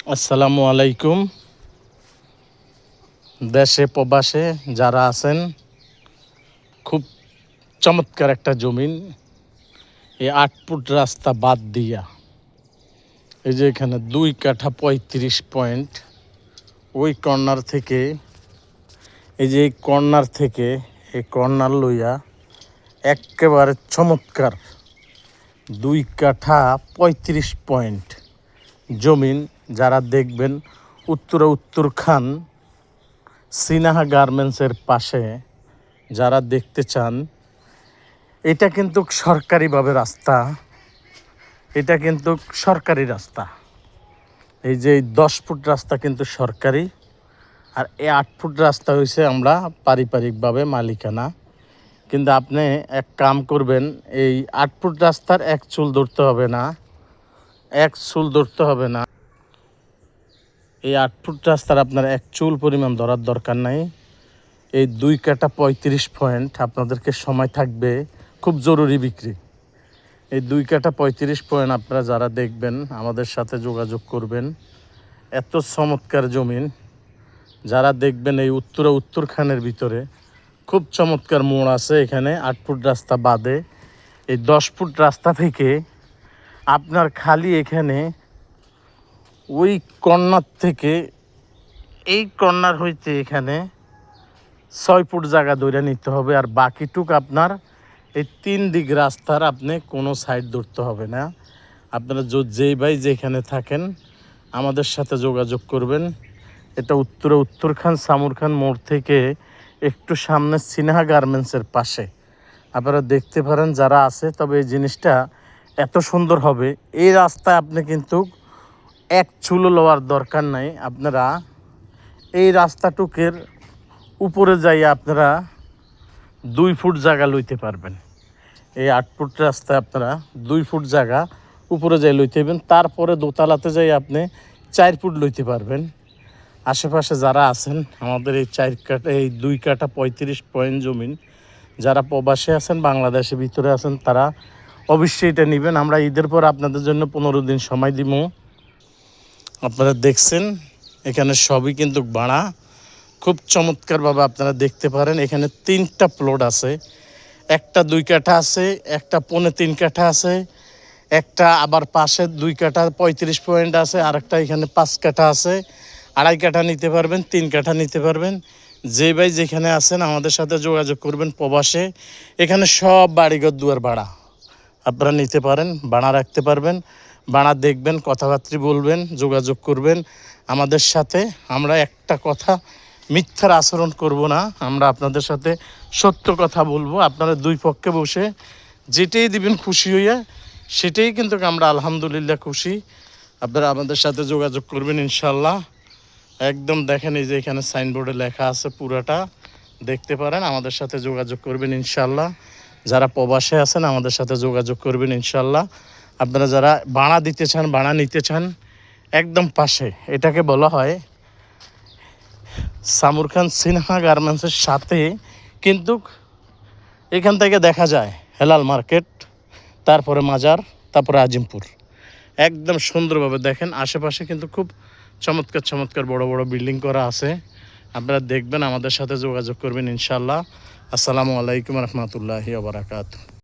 আসসালামু আলাইকুম। দেশে প্রবাসে যারা আছেন, খুব চমৎকার একটা জমিন। এই ৮ ফুট রাস্তা বাদ দিয়া এই যে এখানে 2 কাঠা ৩৫ পয়েন্ট, ওই কর্নার থেকে এই যে এই কর্নার থেকে এই কর্নার লইয়া একেবারে চমৎকার 2 কাঠা ৩৫ পয়েন্ট জমিন। যারা দেখবেন উত্তরখান সিনাহা গার্মেন্টসের পাশে, যারা দেখতে চান, এটা কিন্তু সরকারিভাবে রাস্তা, এটা কিন্তু সরকারি রাস্তা। এই যে 10 ফুট রাস্তা কিন্তু সরকারি, আর এই 8 ফুট রাস্তা হয়েছে আমরা পারিবারিকভাবে মালিকানা। কিন্তু আপনি এক কাম করবেন, এই 8 ফুট রাস্তার এক চুল ধরতে হবে না, এক চুল ধরতে হবে না। এই 8 ফুট রাস্তার আপনার এক চুল পরিমাণ ধরার দরকার নাই। এই 2 কাঠা 35 পয়েন্ট আপনাদেরকে সময় থাকবে, খুব জরুরি বিক্রি। এই 2 কাঠা 35 পয়েন্ট আপনারা যারা দেখবেন আমাদের সাথে যোগাযোগ করবেন। এত চমৎকার জমিন যারা দেখবেন, এই উত্তরখানের ভিতরে খুব চমৎকার মোড় আছে এখানে। 8 ফুট রাস্তা বাদে এই 10 ফুট রাস্তা থেকে আপনার খালি এখানে ওই কর্নার থেকে এই কর্নার হইতে এখানে 6 ফুট জায়গা ধরে নিতে হবে, আর বাকিটুক আপনার এই 3 দিক রাস্তার আপনি কোনো সাইড ধরতে হবে না। আপনারা যেই ভাই যেখানে থাকেন আমাদের সাথে যোগাযোগ করবেন। এটা উত্তরখান সামুর খান মোড় থেকে একটু সামনে সিনহা গার্মেন্টসের পাশে আপনারা দেখতে পারেন যারা আছে। তবে এই জিনিসটা এত সুন্দর হবে, এই রাস্তায় আপনি কিন্তু এক চুলো লওয়ার দরকার নাই। আপনারা এই রাস্তাটুকের উপরে যাইয়া আপনারা 2 ফুট জায়গা লইতে পারবেন। এই 8 ফুট রাস্তায় আপনারা 2 ফুট জায়গা উপরে যাই লইতে পারবেন, তারপরে দোতলাতে যাই আপনি 4 ফুট লইতে পারবেন। আশেপাশে যারা আছেন আমাদের এই 2 কাঠা 35 পয়েন্ট জমিন, যারা প্রবাসে আছেন, বাংলাদেশের ভিতরে আছেন, তারা অবশ্যই এটা নেবেন। আমরা ঈদের পর আপনাদের জন্য 15 দিন সময় দিব। আপনারা দেখছেন এখানে সবই কিন্তু ভাড়া, খুব চমৎকারভাবে আপনারা দেখতে পারেন। এখানে 3টা প্লট আছে, একটা 2 কাঠা আছে, একটা 3.25 কাঠা আছে, একটা আবার পাশে 2 কাঠা 35 পয়েন্ট আছে, আর একটা এখানে 5 কাঠা আছে। 2.5 কাঠা নিতে পারবেন, 3 কাঠা নিতে পারবেন। যে ভাই যেখানে আছেন আমাদের সাথে যোগাযোগ করবেন। প্রবাসে এখানে সব বাড়িঘর দুয়ার ভাড়া আপনারা নিতে পারেন, ভাড়া রাখতে পারবেন, ভাড়া দেখবেন, কথাবার্তা বলবেন, যোগাযোগ করবেন আমাদের সাথে। আমরা একটা কথা মিথ্যার আচরণ করব না, আমরা আপনাদের সাথে সত্য কথা বলবো। আপনারা দুই পক্ষে বসে যেটাই দিবেন খুশি হইয়া, সেটাই কিন্তু আমরা আলহামদুলিল্লাহ খুশি। আপনারা আমাদের সাথে যোগাযোগ করবেন ইনশাল্লাহ। একদম দেখেন এই যে এখানে সাইনবোর্ডে লেখা আছে, পুরাটা দেখতে পারেন। আমাদের সাথে যোগাযোগ করবেন ইনশাল্লাহ। যারা প্রবাসে আছেন আমাদের সাথে যোগাযোগ করবেন ইনশাল্লাহ। আপনারা যারা ভাড়া দিতে চান, ভাড়া নিতে চান, একদম পাশে এটাকে বলা হয় সামুর খান সিনহা গার্মেন্টসের সাথে, কিন্তু এখান থেকে দেখা যায় হেলাল মার্কেট, তারপরে মাজার, তারপরে আজিমপুর। একদম সুন্দরভাবে দেখেন আশেপাশে কিন্তু খুব চমৎকার বড় বড় বিল্ডিং করা আছে। আপনারা দেখবেন, আমাদের সাথে যোগাযোগ করবেন ইনশাল্লাহ। আসসালামু আলাইকুম রহমতুল্লাহি ওয়া বারাকাতুহু।